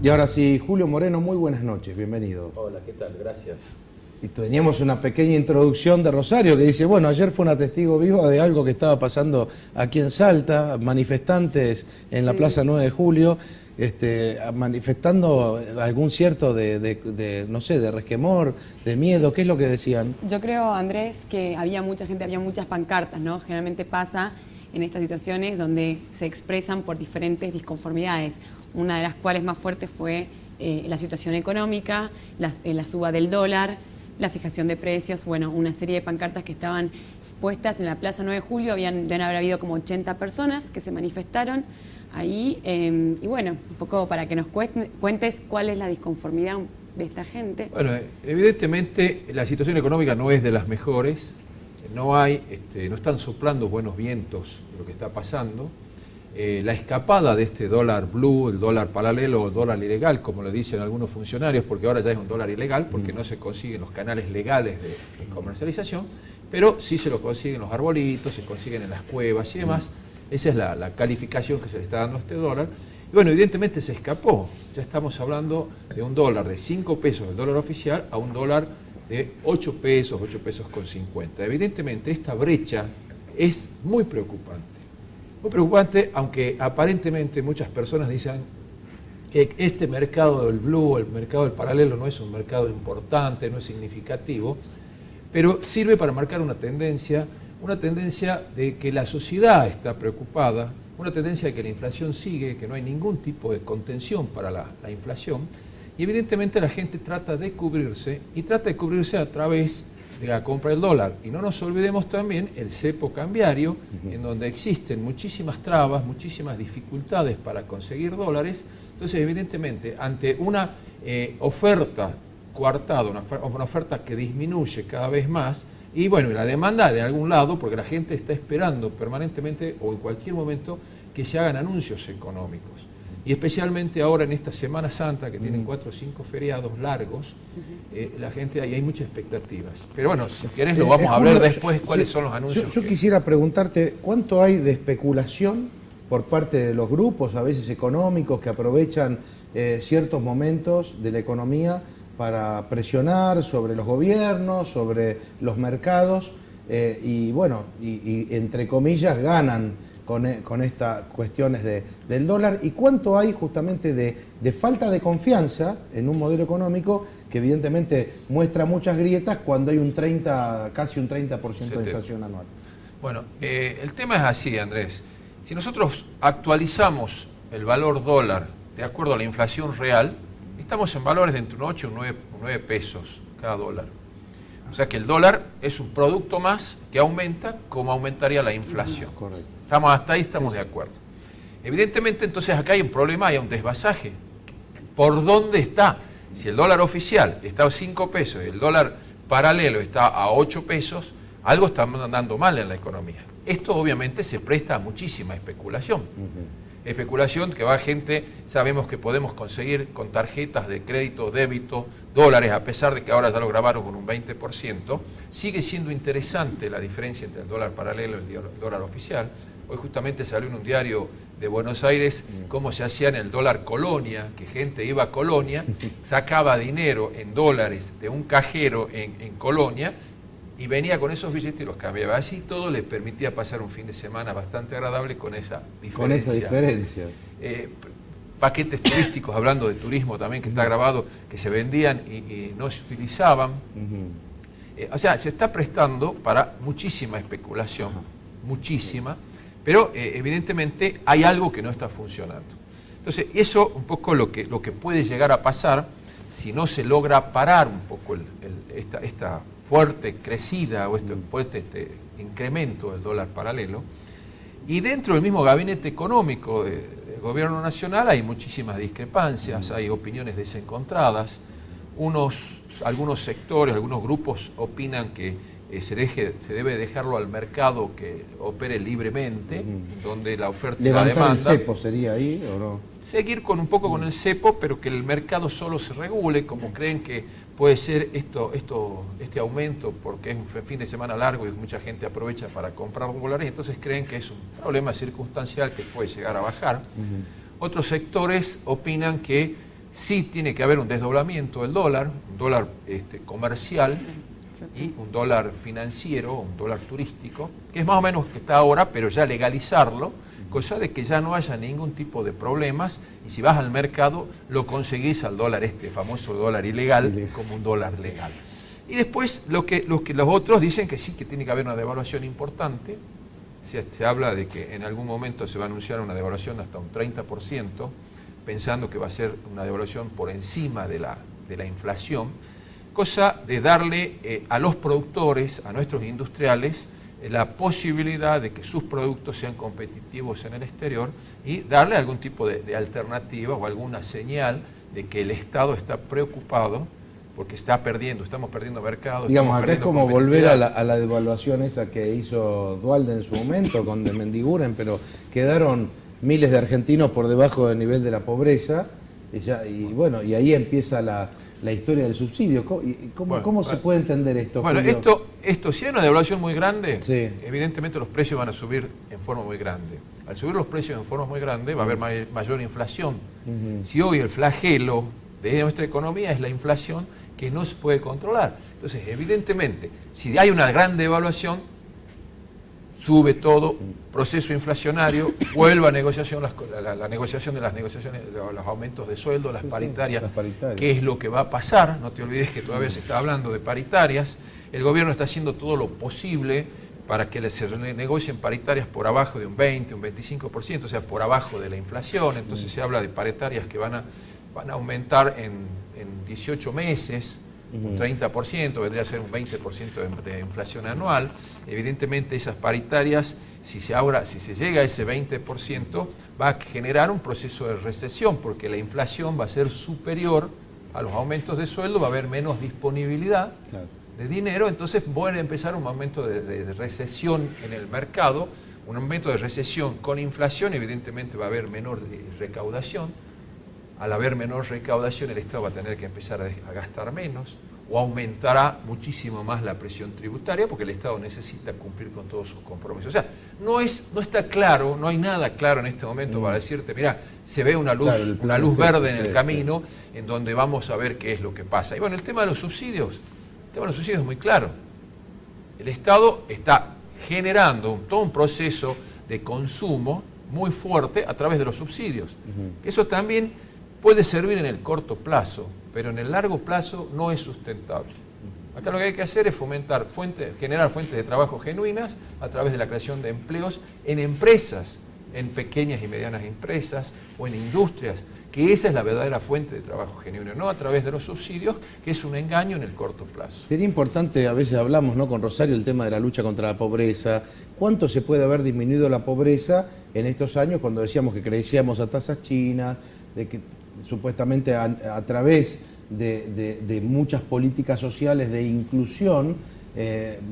Y ahora sí, Julio Moreno, muy buenas noches, bienvenido. Hola, ¿qué tal? Gracias. Y teníamos una pequeña introducción de Rosario que dice, bueno, ayer fue una testigo viva de algo que estaba pasando aquí en Salta, manifestantes en la Plaza 9 de Julio, manifestando algún cierto no sé, de resquemor, de miedo. ¿Qué es lo que decían? Yo creo, Andrés, que había mucha gente, había muchas pancartas, ¿no? Generalmente pasa en estas situaciones donde se expresan por diferentes disconformidades, una de las cuales más fuertes fue la situación económica, la suba del dólar, la fijación de precios, bueno, una serie de pancartas que estaban puestas en la Plaza 9 de Julio, deben haber habido como 80 personas que se manifestaron ahí, y bueno, un poco para que nos cuentes cuál es la disconformidad de esta gente. Bueno, evidentemente la situación económica no es de las mejores, no están soplando buenos vientos de lo que está pasando. La escapada de este dólar blue, el dólar paralelo o el dólar ilegal, como le dicen algunos funcionarios, porque ahora ya es un dólar ilegal, porque no se consiguen los canales legales de comercialización, pero sí se lo consiguen los arbolitos, se consiguen en las cuevas y demás. Esa es la calificación que se le está dando a este dólar. Y bueno, evidentemente se escapó. Ya estamos hablando de un dólar de 5 pesos, el dólar oficial, a un dólar de 8 pesos con 50. Evidentemente esta brecha es muy preocupante. Muy preocupante, aunque aparentemente muchas personas dicen que este mercado del blue, el mercado del paralelo, no es un mercado importante, no es significativo, pero sirve para marcar una tendencia de que la sociedad está preocupada, una tendencia de que la inflación sigue, que no hay ningún tipo de contención para la inflación, y evidentemente la gente trata de cubrirse, y trata de cubrirse a través de la compra del dólar. Y no nos olvidemos también el cepo cambiario, en donde existen muchísimas trabas, muchísimas dificultades para conseguir dólares. Entonces, evidentemente, ante una oferta coartada, una oferta que disminuye cada vez más, y bueno, la demanda de algún lado, porque la gente está esperando permanentemente o en cualquier momento que se hagan anuncios económicos. Y especialmente ahora en esta Semana Santa, que tienen 4 o 5 feriados largos, la gente, ahí hay muchas expectativas. Pero bueno, si querés lo vamos a hablar después, cuáles son los anuncios. Yo quisiera preguntarte, ¿cuánto hay de especulación por parte de los grupos, a veces económicos, que aprovechan ciertos momentos de la economía para presionar sobre los gobiernos, sobre los mercados, y bueno, y entre comillas ganan con estas cuestiones del dólar? ¿Y cuánto hay justamente de falta de confianza en un modelo económico que evidentemente muestra muchas grietas cuando hay casi un 30% de inflación anual? Bueno, el tema es así, Andrés. Si nosotros actualizamos el valor dólar de acuerdo a la inflación real, estamos en valores de entre un 8 y un 9 pesos cada dólar. O sea que el dólar es un producto más que aumenta como aumentaría la inflación. Correcto. Hasta ahí estamos de acuerdo. Evidentemente, entonces acá hay un problema, hay un desvasaje. ¿Por dónde está? Si el dólar oficial está a 5 pesos y el dólar paralelo está a 8 pesos, algo está andando mal en la economía. Esto obviamente se presta a muchísima especulación. Especulación que va gente, sabemos que podemos conseguir con tarjetas de crédito, débito, dólares, a pesar de que ahora ya lo grabaron con un 20%, sigue siendo interesante la diferencia entre el dólar paralelo y el dólar oficial. Hoy justamente salió en un diario de Buenos Aires cómo se hacía en el dólar colonia, que gente iba a Colonia, sacaba dinero en dólares de un cajero en Colonia, y venía con esos billetes y los cambiaba. Así todo les permitía pasar un fin de semana bastante agradable con esa diferencia. Paquetes turísticos, hablando de turismo también, que está grabado, que se vendían y no se utilizaban. O sea, se está prestando para muchísima especulación, muchísima, pero evidentemente hay algo que no está funcionando. Entonces, eso un poco lo que puede llegar a pasar si no se logra parar un poco esta fuerte crecida o este fuerte incremento del dólar paralelo. Y dentro del mismo gabinete económico del gobierno nacional hay muchísimas discrepancias, hay opiniones desencontradas. Algunos sectores, algunos grupos opinan que se debe dejarlo al mercado que opere libremente, donde la oferta y la demanda. ¿Levantar el cepo sería ahí o no? Seguir con un poco con el cepo, pero que el mercado solo se regule, como creen que puede ser este aumento, porque es un fin de semana largo y mucha gente aprovecha para comprar dólares, entonces creen que es un problema circunstancial que puede llegar a bajar. Otros sectores opinan que Sí tiene que haber un desdoblamiento del dólar, un dólar comercial y un dólar financiero, un dólar turístico, que es más o menos que está ahora, pero ya legalizarlo, cosa de que ya no haya ningún tipo de problemas, y si vas al mercado lo conseguís al dólar, famoso dólar ilegal, como un dólar legal. Y después los otros dicen que sí, que tiene que haber una devaluación importante. Se habla de que en algún momento se va a anunciar una devaluación hasta un 30%, pensando que va a ser una devaluación por encima de la inflación, cosa de darle a los productores, a nuestros industriales, la posibilidad de que sus productos sean competitivos en el exterior y darle algún tipo de alternativa o alguna señal de que el Estado está preocupado porque estamos perdiendo mercado. Digamos, acá es como volver a la devaluación esa que hizo Duhalde en su momento con de Mendiguren, pero quedaron miles de argentinos por debajo del nivel de la pobreza, y ahí empieza la historia del subsidio. ¿Cómo se puede entender esto? Bueno, Julio? esto si hay una devaluación muy grande, sí, evidentemente los precios van a subir en forma muy grande. Al subir los precios en forma muy grande va a haber mayor inflación. Si hoy el flagelo de nuestra economía es la inflación que no se puede controlar. Entonces, evidentemente, si hay una gran devaluación, sube todo, proceso inflacionario, vuelve a negociación, la negociación de los aumentos de sueldo, las paritarias, ¿qué es lo que va a pasar? No te olvides que todavía se está hablando de paritarias. El gobierno está haciendo todo lo posible para que se negocien paritarias por abajo de un 20, un 25%, o sea, por abajo de la inflación. Entonces se habla de paritarias que van a aumentar en 18 meses, un 30%, vendría a ser un 20% de inflación anual. Evidentemente esas paritarias, si se llega a ese 20%, va a generar un proceso de recesión, porque la inflación va a ser superior a los aumentos de sueldo, va a haber menos disponibilidad de dinero, entonces puede empezar un momento de recesión en el mercado, un momento de recesión con inflación, evidentemente va a haber menor recaudación. Al haber menor recaudación, el Estado va a tener que empezar a gastar menos, o aumentará muchísimo más la presión tributaria, porque el Estado necesita cumplir con todos sus compromisos. O sea, no está claro, no hay nada claro en este momento para decirte, mira, se ve una luz verde en el camino, en donde vamos a ver qué es lo que pasa. Y bueno, el tema de los subsidios es muy claro. El Estado está generando todo un proceso de consumo muy fuerte a través de los subsidios. Eso también puede servir en el corto plazo, pero en el largo plazo no es sustentable. Acá lo que hay que hacer es generar fuentes de trabajo genuinas a través de la creación de empleos en empresas, en pequeñas y medianas empresas o en industrias, que esa es la verdadera fuente de trabajo genuino, no a través de los subsidios, que es un engaño en el corto plazo. Sería importante, a veces hablamos, ¿no?, con Rosario, el tema de la lucha contra la pobreza. ¿Cuánto se puede haber disminuido la pobreza en estos años cuando decíamos que crecíamos a tasas chinas, de que supuestamente a través de muchas políticas sociales de inclusión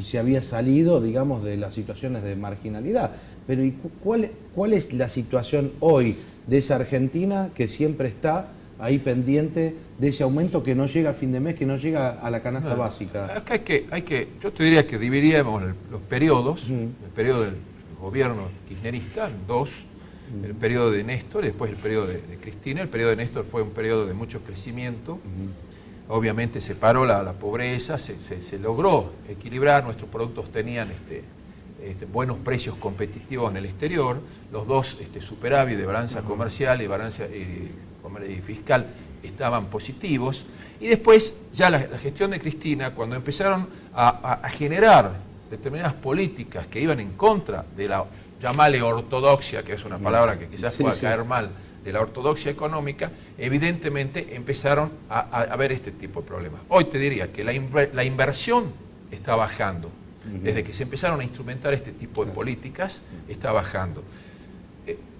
se había salido, digamos, de las situaciones de marginalidad? Pero ¿y cuál es la situación hoy de esa Argentina que siempre está ahí pendiente de ese aumento que no llega a fin de mes, que no llega a la canasta básica? Acá yo te diría que dividiríamos los periodos, el periodo del gobierno kirchnerista en dos, el periodo de Néstor y después el periodo de Cristina. El periodo de Néstor fue un periodo de mucho crecimiento. Obviamente se paró la pobreza, se logró equilibrar, nuestros productos tenían buenos precios competitivos en el exterior, los dos superávit de balanza comercial y balanza y fiscal estaban positivos, y después ya la gestión de Cristina, cuando empezaron a generar determinadas políticas que iban en contra de la, llamarle ortodoxia, que es una palabra que quizás pueda caer mal, de la ortodoxia económica, evidentemente empezaron a ver este tipo de problemas. Hoy te diría que la inversión está bajando. Desde que se empezaron a instrumentar este tipo de políticas, está bajando.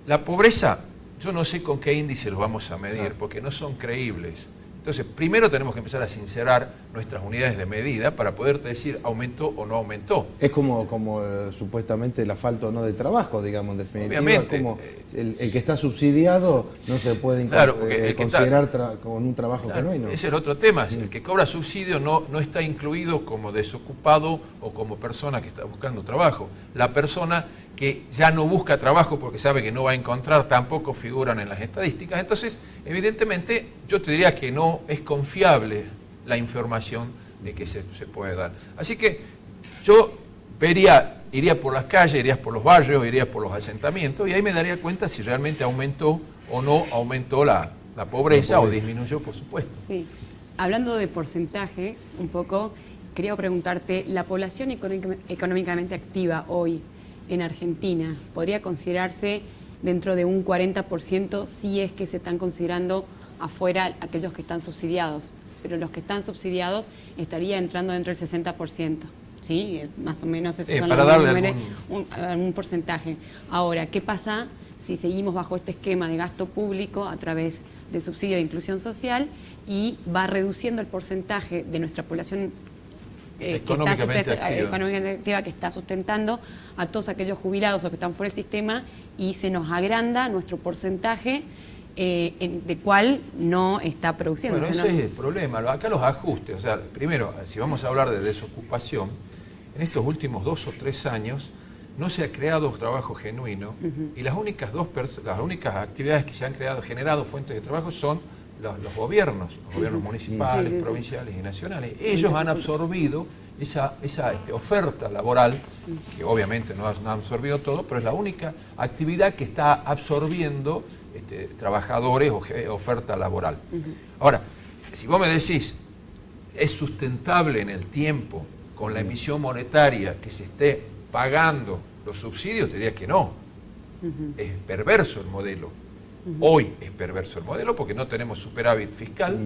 La pobreza, yo no sé con qué índice lo vamos a medir, porque no son creíbles. Entonces, primero tenemos que empezar a sincerar nuestras unidades de medida para poder decir aumentó o no aumentó. Es como supuestamente la falta o no de trabajo, digamos, en definitiva. Obviamente. Como el que está subsidiado no se puede considerar con un trabajo genuino. Ese es el otro tema. El que cobra subsidio no está incluido como desocupado o como persona que está buscando trabajo. La persona que ya no busca trabajo porque sabe que no va a encontrar, tampoco figuran en las estadísticas. Entonces, evidentemente, yo te diría que no es confiable la información de que se puede dar. Así que yo iría por las calles, iría por los barrios, iría por los asentamientos, y ahí me daría cuenta si realmente aumentó o no aumentó la pobreza o disminuyó, por supuesto. Sí. Hablando de porcentajes, un poco, quería preguntarte, ¿la población económicamente activa hoy en Argentina podría considerarse dentro de un 40% si es que se están considerando afuera aquellos que están subsidiados? Pero los que están subsidiados estaría entrando dentro del 60%. ¿Sí? Más o menos esos son para los darle números, un porcentaje. Ahora, ¿qué pasa si seguimos bajo este esquema de gasto público a través de subsidio de inclusión social y va reduciendo el porcentaje de nuestra población económicamente activa que está sustentando a todos aquellos jubilados o que están fuera del sistema, y se nos agranda nuestro porcentaje de cual no está produciendo? Bueno, ese es el problema. Acá los ajustes, o sea, primero, si vamos a hablar de desocupación, en estos últimos 2 o 3 años no se ha creado trabajo genuino, y las únicas actividades que se han generado fuentes de trabajo son los gobiernos municipales, provinciales y nacionales. Ellos han absorbido esa oferta laboral, que obviamente no ha absorbido todo, pero es la única actividad que está absorbiendo trabajadores o oferta laboral. Ahora, si vos me decís, ¿es sustentable en el tiempo con la emisión monetaria que se esté pagando los subsidios? Te diría que no. Es perverso el modelo. Hoy es perverso el modelo porque no tenemos superávit fiscal,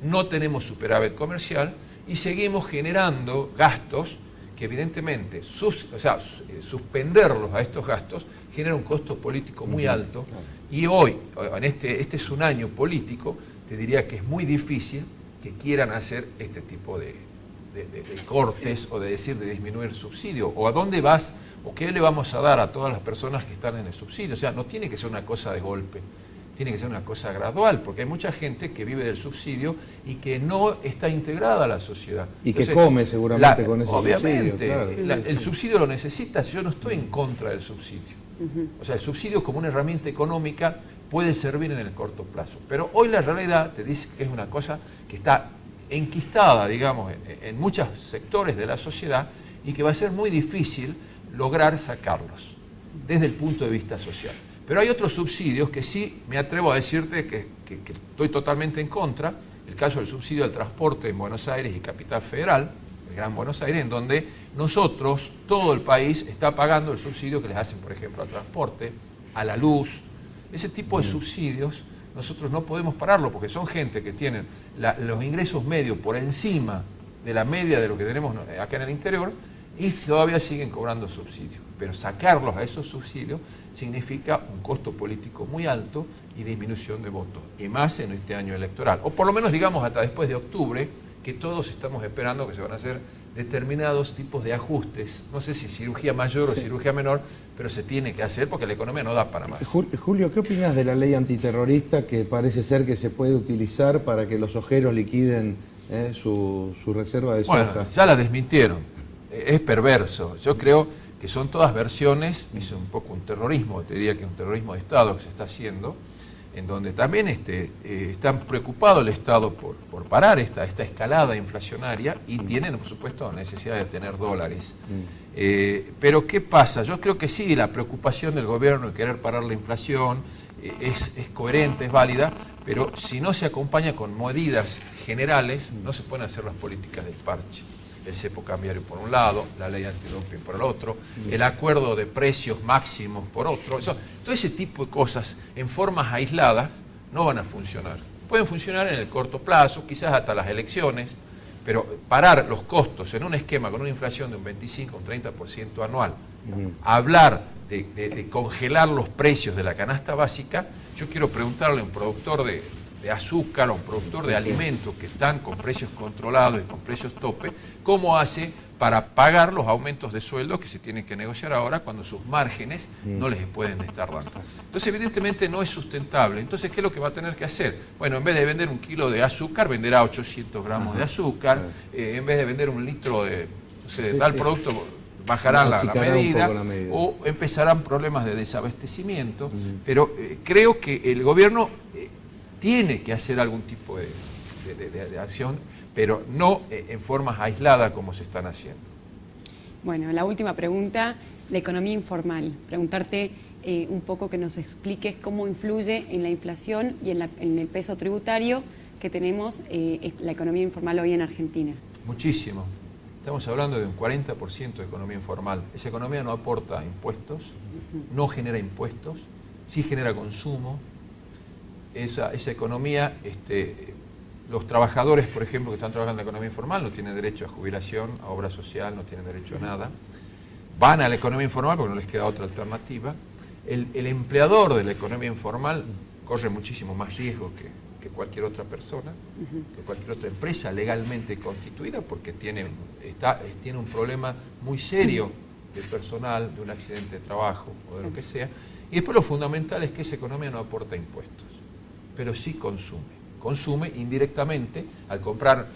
no tenemos superávit comercial y seguimos generando gastos que evidentemente suspenderlos a estos gastos genera un costo político muy alto, y hoy, en este es un año político, te diría que es muy difícil que quieran hacer este tipo de cortes o de disminuir el subsidio, o a dónde vas, o qué le vamos a dar a todas las personas que están en el subsidio. O sea, no tiene que ser una cosa de golpe, tiene que ser una cosa gradual, porque hay mucha gente que vive del subsidio y que no está integrada a la sociedad. Y que come seguramente con ese obviamente, subsidio. Claro. El subsidio lo necesita, yo no estoy en contra del subsidio. O sea, el subsidio como una herramienta económica puede servir en el corto plazo, pero hoy la realidad te dice que es una cosa que está enquistada, digamos, en muchos sectores de la sociedad, y que va a ser muy difícil lograr sacarlos desde el punto de vista social. Pero hay otros subsidios que sí me atrevo a decirte que estoy totalmente en contra. El caso del subsidio al transporte en Buenos Aires y Capital Federal, el Gran Buenos Aires, en donde nosotros, todo el país, está pagando el subsidio que les hacen, por ejemplo, al transporte, a la luz. Ese tipo de subsidios nosotros no podemos pararlo, porque son gente que tienen los ingresos medios por encima de la media de lo que tenemos acá en el interior, y todavía siguen cobrando subsidios. Pero sacarlos a esos subsidios significa un costo político muy alto y disminución de votos, y más en este año electoral. O por lo menos, digamos, hasta después de octubre, que todos estamos esperando que se van a hacer determinados tipos de ajustes. No sé si cirugía mayor o cirugía menor, pero se tiene que hacer porque la economía no da para más. Julio, ¿qué opinas de la ley antiterrorista que parece ser que se puede utilizar para que los ojeros liquiden su reserva de soja? Bueno, ya la desmintieron. Es perverso. Yo creo que son todas versiones, es un poco un terrorismo, te diría que un terrorismo de Estado que se está haciendo, en donde también está preocupado el Estado por parar esta escalada inflacionaria, y tienen, por supuesto, necesidad de tener dólares. Pero ¿qué pasa? Yo creo que sí, la preocupación del gobierno de querer parar la inflación es coherente, es válida, pero si no se acompaña con medidas generales, no se pueden hacer las políticas del parche. El cepo cambiario por un lado, la ley antidumping por el otro, el acuerdo de precios máximos por otro. Todo ese tipo de cosas en formas aisladas no van a funcionar. Pueden funcionar en el corto plazo, quizás hasta las elecciones, pero parar los costos en un esquema con una inflación de un 25 o un 30% anual, hablar de congelar los precios de la canasta básica. Yo quiero preguntarle a un productor de azúcar, a un productor de alimentos que están con precios controlados y con precios tope, ¿cómo hace para pagar los aumentos de sueldos que se tienen que negociar ahora cuando sus márgenes no les pueden estar dando? Entonces, evidentemente no es sustentable. Entonces, ¿qué es lo que va a tener que hacer? Bueno, en vez de vender 1 kilo de azúcar, venderá 800 gramos de azúcar. En vez de vender 1 litro de tal producto, bajarán la achicará un medida, poco la medida, o empezarán problemas de desabastecimiento, pero creo que el gobierno tiene que hacer algún tipo de acción, pero no en formas aisladas como se están haciendo. Bueno, la última pregunta, la economía informal. Preguntarte un poco que nos expliques cómo influye en la inflación y en el peso tributario que tenemos la economía informal hoy en Argentina. Muchísimo. Estamos hablando de un 40% de economía informal. Esa economía no aporta impuestos, no genera impuestos, sí genera consumo. Esa economía, los trabajadores, por ejemplo, que están trabajando en la economía informal no tienen derecho a jubilación, a obra social, no tienen derecho a nada. Van a la economía informal porque no les queda otra alternativa. El empleador de la economía informal corre muchísimo más riesgo que cualquier otra persona, que cualquier otra empresa legalmente constituida, porque tiene un problema muy serio de personal, de un accidente de trabajo o de lo que sea. Y después lo fundamental es que esa economía no aporta impuestos, pero sí consume. Consume indirectamente al comprar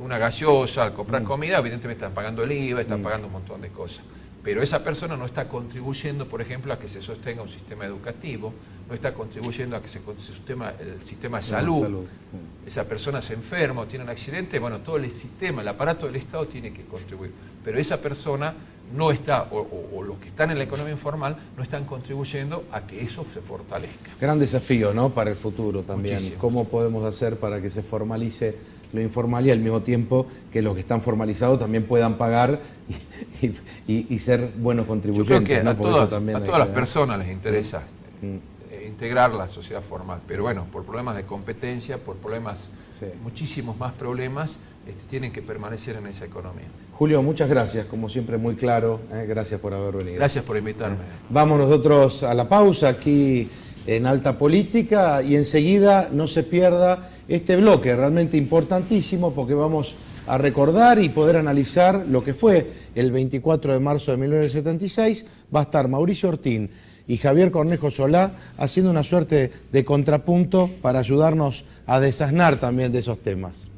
una gaseosa, al comprar comida, evidentemente están pagando el IVA, están pagando un montón de cosas. Pero esa persona no está contribuyendo, por ejemplo, a que se sostenga un sistema educativo, no está contribuyendo a que se sostenga el sistema de salud. Esa persona se enferma o tiene un accidente, bueno, todo el sistema, el aparato del Estado tiene que contribuir. Pero esa persona no está, o los que están en la economía informal, no están contribuyendo a que eso se fortalezca. Gran desafío, ¿no?, para el futuro también. Muchísimo. ¿Cómo podemos hacer para que se formalice lo informal y al mismo tiempo que los que están formalizados también puedan pagar y ser buenos contribuyentes? Yo creo que ¿no? a todas las personas les interesa integrar la sociedad formal, pero bueno, por problemas de competencia, por problemas, muchísimos más problemas, tienen que permanecer en esa economía. Julio, muchas gracias, como siempre muy claro, gracias por haber venido. Gracias por invitarme. Vamos nosotros a la pausa aquí en Alta Política y enseguida no se pierda este bloque realmente importantísimo porque vamos a recordar y poder analizar lo que fue el 24 de marzo de 1976. Va a estar Mauricio Ortín y Javier Cornejo Solá haciendo una suerte de contrapunto para ayudarnos a desasnar también de esos temas.